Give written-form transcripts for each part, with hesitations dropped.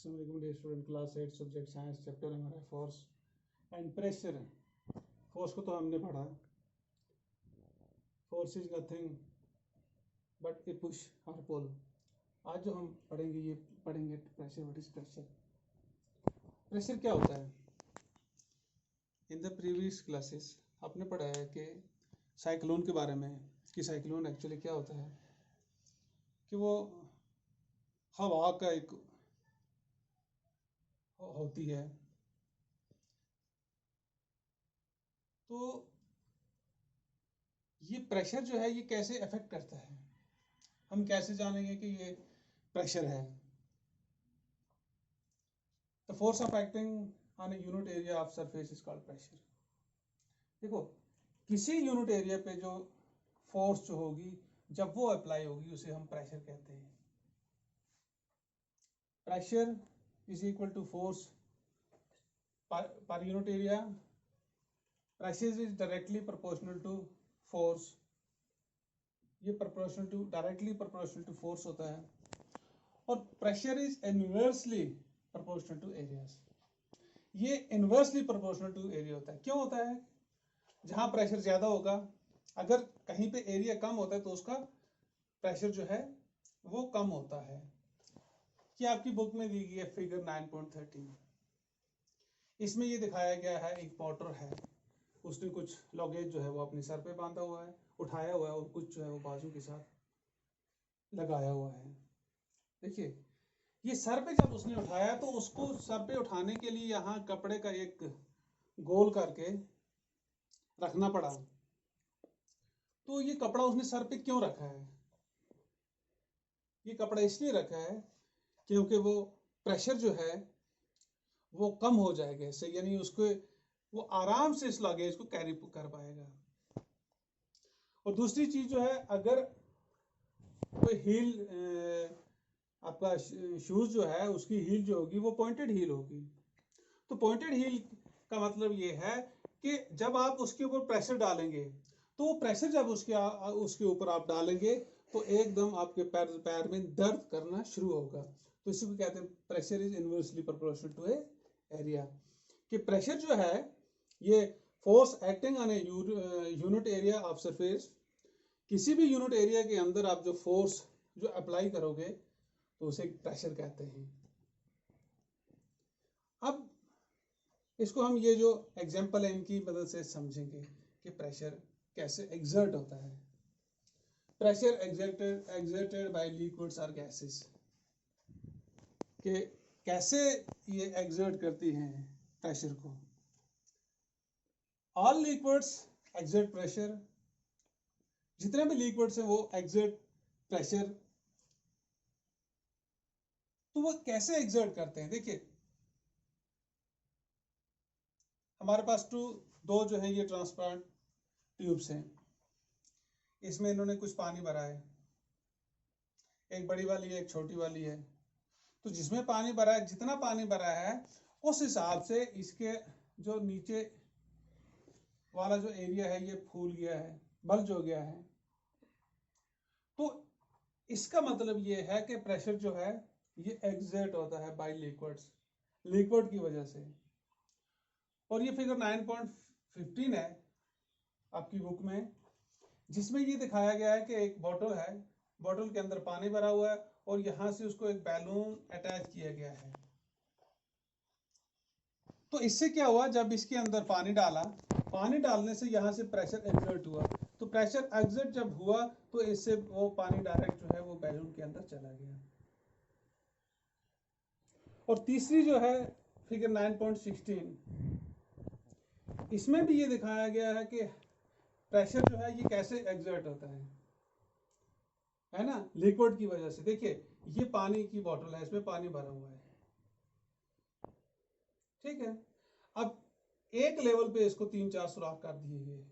Assalamualaikum dear student, class 8 subject science chapter हमारा force and pressure है। force को तो हमने पढ़ा, force is nothing but a push or pull। आज जो हम पढ़ेंगे ये पढ़ेंगे pressure। what is pressure? pressure क्या होता है? in the previous classes आपने पढ़ा है कि साइक्लोन के बारे में, कि साइक्लोन एक्चुअली क्या होता है, कि वो हवा का एक होती है। तो ये प्रेशर जो है ये कैसे अफेक्ट करता है, हम कैसे जानेंगे कि ये प्रेशर है। The force of acting on a unit area of surface is called pressure. देखो, किसी यूनिट एरिया पे जो फोर्स जो होगी जब वो अप्लाई होगी उसे हम प्रेशर कहते हैं। Pressure is equal to force per unit area. Pressure is directly proportional to force, ये डायरेक्टली प्रोपोर्शनल टू फोर्स होता है। और pressure is inversely proportional to areas, ये इनवर्सली प्रोपोर्शनल टू एरिया होता है। क्यों होता है? जहां प्रेशर ज्यादा होगा, अगर कहीं पे एरिया कम होता है तो उसका प्रेशर जो है वो कम होता है। कि आपकी बुक में दी गई है फिगर 9.13। इसमें ये दिखाया गया है एक पोर्टर है, उसने कुछ लॉगेज जो है वो अपने सर पे बांधा हुआ है, उठाया हुआ है, और कुछ जो है वो बाजू के साथ लगाया हुआ है। देखिए, ये सर पे जब उसने उठाया तो उसको सर पे उठाने के लिए यहाँ कपड़े का एक गोल करके रखना पड़ा। तो ये कपड़ा उसने सर पे क्यों रखा है? ये कपड़ा इसलिए रखा है क्योंकि वो प्रेशर जो है वो कम हो जाएगा इससे, यानी उसको वो आराम से इस लगेज को कैरी कर पाएगा। और दूसरी चीज जो है, अगर कोई हील आपका शूज जो है उसकी हील जो होगी वो पॉइंटेड हील होगी। तो पॉइंटेड हील का मतलब ये है कि जब आप उसके ऊपर प्रेशर डालेंगे तो वो प्रेशर जब उसके ऊपर आप डालेंगे तो एकदम आपके पैर में दर्द करना शुरू होगा। तो इसी को कहते हैं pressure is inversely proportional to a area. कि प्रेशर जो है ये force acting on a unit area of surface, किसी भी यूनिट एरिया के अंदर आप जो फोर्स जो अप्लाई करोगे तो उसे प्रेशर कहते हैं। अब इसको हम ये जो एग्जांपल है इनकी मदद से समझेंगे कि प्रेशर कैसे एक्सर्ट होता है। प्रेशर एक्सर्टेड बाय लिक्विड्स और गैसेस, कि कैसे ये एक्सर्ट करती हैं प्रेशर को। ऑल लिक्विड्स एक्सर्ट प्रेशर, जितने भी लिक्विड्स हैं वो एक्सर्ट प्रेशर। तो वो कैसे एक्सर्ट करते हैं? देखिए, हमारे पास दो जो है ये ट्रांसपेरेंट ट्यूब्स हैं, इसमें इन्होंने कुछ पानी भरा है, एक बड़ी वाली है एक छोटी वाली है। तो जिसमें पानी भरा है, जितना पानी भरा है उस हिसाब से इसके जो नीचे वाला जो एरिया है ये फूल गया है, बल्ज हो गया है। तो इसका मतलब ये है कि प्रेशर जो है ये एक्सर्ट होता है बाय लिक्विड की वजह से। और ये फिगर 9.15 है आपकी बुक में, जिसमें ये दिखाया गया है कि एक बोतल है, बोतल के अंदर पानी भरा हुआ है और यहां से उसको एक बैलून अटैच किया गया है। तो इससे क्या हुआ, जब इसके अंदर पानी डाला, पानी डालने से यहां से प्रेशर एक्सर्ट हुआ। तो प्रेशर एक्सर्ट जब हुआ तो इससे वो पानी डायरेक्ट जो है वो बैलून के अंदर चला गया। और तीसरी जो है फिगर 9.16, इसमें भी ये दिखाया गया है कि प्रेशर जो है ये कैसे एक्सर्ट होता है ना, लिक्विड की वजह से। देखिए, ये पानी की बोतल है, इसमें पानी भरा हुआ है, ठीक है। अब एक लेवल पे इसको 3-4 सुराख कर दिए गए।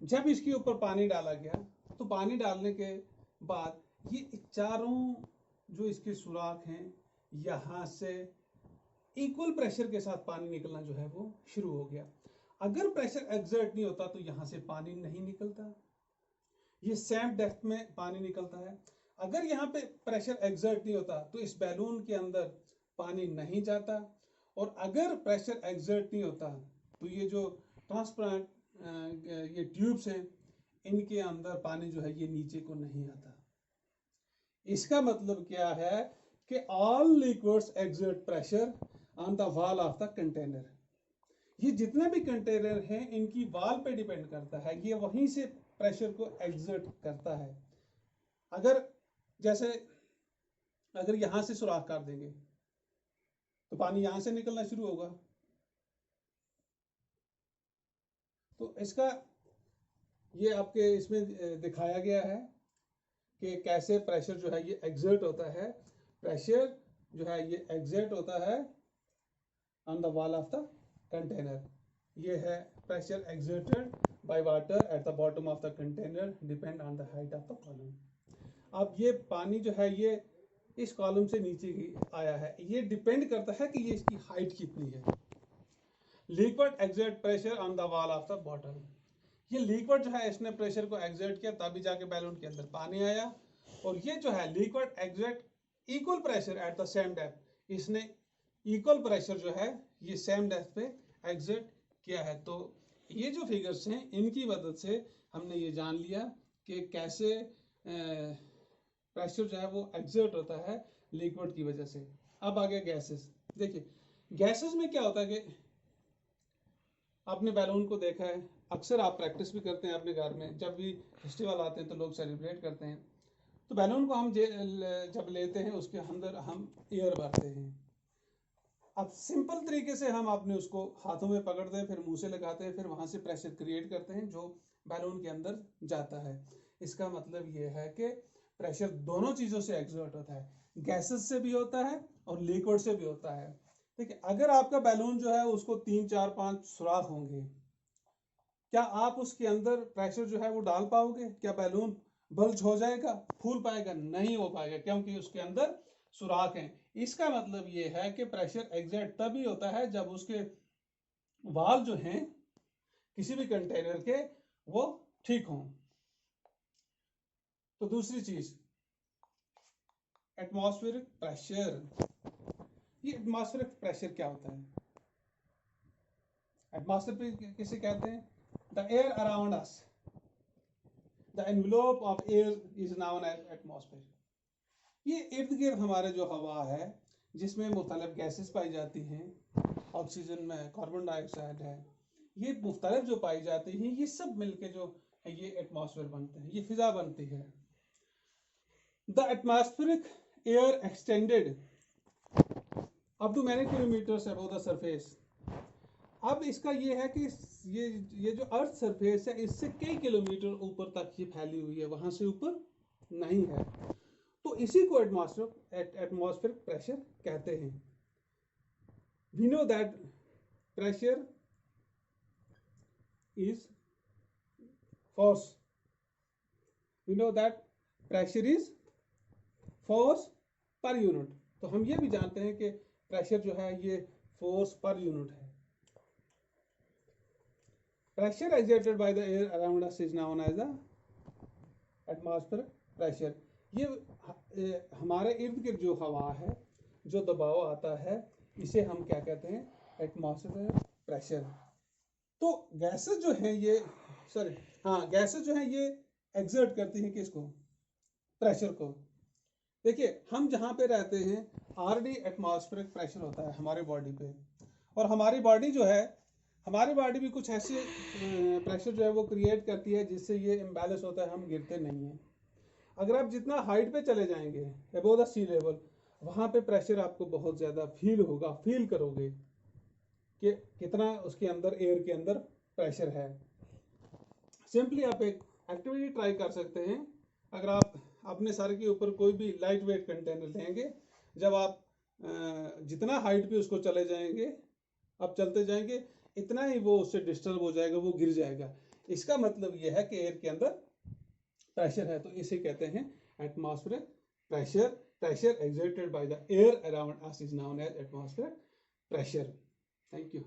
जब इसके ऊपर पानी डाला गया तो पानी डालने के बाद ये चारों जो इसके सुराख हैं यहां से इक्वल प्रेशर के साथ पानी निकलना जो है वो शुरू हो गया। अगर प्रेशर एक्सर्ट नहीं होता तो यहां से पानी नहीं निकलता, ये सेम डेप्थ में पानी निकलता है। अगर यहाँ पे प्रेशर एग्जर्ट नहीं होता तो इस बैलून के अंदर पानी नहीं जाता, और अगर प्रेशर एग्जर्ट नहीं होता तो ये जो ट्रांसपेरेंट ये ट्यूब्स हैं इनके अंदर पानी जो है ये नीचे को नहीं आता। इसका मतलब क्या है कि all liquids exert pressure on the wall of the container. ये जितने भी कंटेनर हैं इनकी वॉल पे डिपेंड करता है, ये वहीं से प्रेशर को एग्जर्ट करता है। अगर जैसे अगर यहां से सुराख कर देंगे तो पानी यहां से निकलना शुरू होगा। तो इसका ये आपके इसमें दिखाया गया है कि कैसे प्रेशर जो है ये एग्जर्ट होता है। प्रेशर जो है ये एग्जर्ट होता है on the wall of the container. ये है pressure exerted by water at the bottom of the container depend on the height of the column. अब ये पानी जो है ये इस कॉलम से नीचे आया है, ये डिपेंड करता है कि ये इसकी हाइट कितनी है। Liquid exert pressure on the wall of the bottle. ये लिक्विड जो है इसने प्रेशर को एग्जर्ट किया तभी जाके बैलून के अंदर पानी आया, और ये जो है liquid exert equal pressure at the same depth. इसने इक्वल प्रेशर जो है ये सेम डेप्थ पे एग्जर्ट किया है। तो ये जो फिगर्स हैं इनकी मदद से हमने ये जान लिया कि कैसे प्रेशर जो है वो एग्जर्ट होता है लिक्विड की वजह से। अब आ गया गैसेस। देखिए गैसेस में क्या होता है कि आपने बैलून को देखा है, अक्सर आप प्रैक्टिस भी करते हैं अपने घर में, जब भी फेस्टिवल आते हैं तो लोग सेलिब्रेट करते हैं, तो बैलून को हम जब लेते हैं उसके अंदर हम एयर भरते हैं। अब सिंपल तरीके से हम अपने उसको हाथों में पकड़ते हैं, फिर मुंह से लगाते हैं, फिर वहां से प्रेशर क्रिएट करते हैं जो बैलून के अंदर जाता है। इसका मतलब ये है कि प्रेशर दोनों चीजों से एग्जर्ट होता है, गैसेस से भी होता है और लिक्विड से भी होता है। देखिए अगर आपका बैलून जो है उसको 3 4 5 सुराख होंगे, क्या आप उसके अंदर प्रेशर जो है वो डाल पाओगे? क्या बैलून बल्ज हो जाएगा, फूल पाएगा? नहीं हो पाएगा, क्योंकि उसके अंदर सुराख हैं। इसका मतलब ये है कि प्रेशर एग्जर्ट तभी होता है जब उसके वाल जो हैं किसी भी कंटेनर के वो ठीक हों। तो दूसरी चीज एटमॉस्फेरिक प्रेशर। ये एटमॉस्फेरिक प्रेशर क्या होता है? एटमॉस्फेयर किसे कहते हैं? The air around us, the envelope of air is known as atmosphere. ये इर्द गिर्द हमारे जो हवा है जिसमें मुख्तलिफ गैसेस पाई जाती हैं, ऑक्सीजन में कार्बन डाइऑक्साइड है, ये मुख्तलिफ जो पाई जाती हैं ये सब मिलके जो है ये एटमॉस्फेयर बनते हैं, ये फिजा बनती है। The atmospheric air extended up to many kilometres above the surface. अब इसका ये है कि ये जो अर्थ सरफेस है इससे कई किलोमीटर ऊपर तक ये फैली हुई है, वहां से ऊपर नहीं है। तो इसी को एटमॉस्फेरिक प्रेशर कहते हैं। We know that pressure is force, we know that pressure is force per unit. तो हम ये भी जानते हैं कि प्रेशर जो है ये फोर्स पर यूनिट है। Pressure exerted by the air around us is known as the atmospheric pressure. ये हमारे इर्द गिर्द जो हवा है, जो दबाव आता है, इसे हम क्या कहते हैं? Atmospheric pressure. तो गैसेस जो हैं ये गैसेस जो हैं ये एक्सर्ट करती हैं किसको? प्रेशर को। देखिए हम जहाँ पे रहते हैं ऑलरेडी एटमॉस्फेरिक प्रेशर होता है हमारे बॉडी पे, और हमारी बॉडी जो है, हमारी बॉडी भी कुछ ऐसे प्रेशर जो है वो क्रिएट करती है जिससे ये इम्बैलेंस होता है, हम गिरते नहीं हैं। अगर आप जितना हाइट पे चले जाएंगे अबव द सी लेवल, वहाँ पे प्रेशर आपको बहुत ज़्यादा फील होगा, फील करोगे कि कितना उसके अंदर एयर के अंदर प्रेशर है। सिंपली आप एक एक्टिविटी ट्राई कर सकते हैं। अगर आप अपने सर के ऊपर कोई भी लाइट वेट कंटेनर लेंगे, जब आप जितना हाइट पे उसको चले जाएंगे, आप चलते जाएंगे, इतना ही वो उससे डिस्टर्ब हो जाएगा, वो गिर जाएगा। इसका मतलब ये है कि एयर के अंदर प्रेशर है, तो इसे कहते हैं atmospheric pressure. Pressure exerted by the air around us is known as atmospheric pressure. Thank you.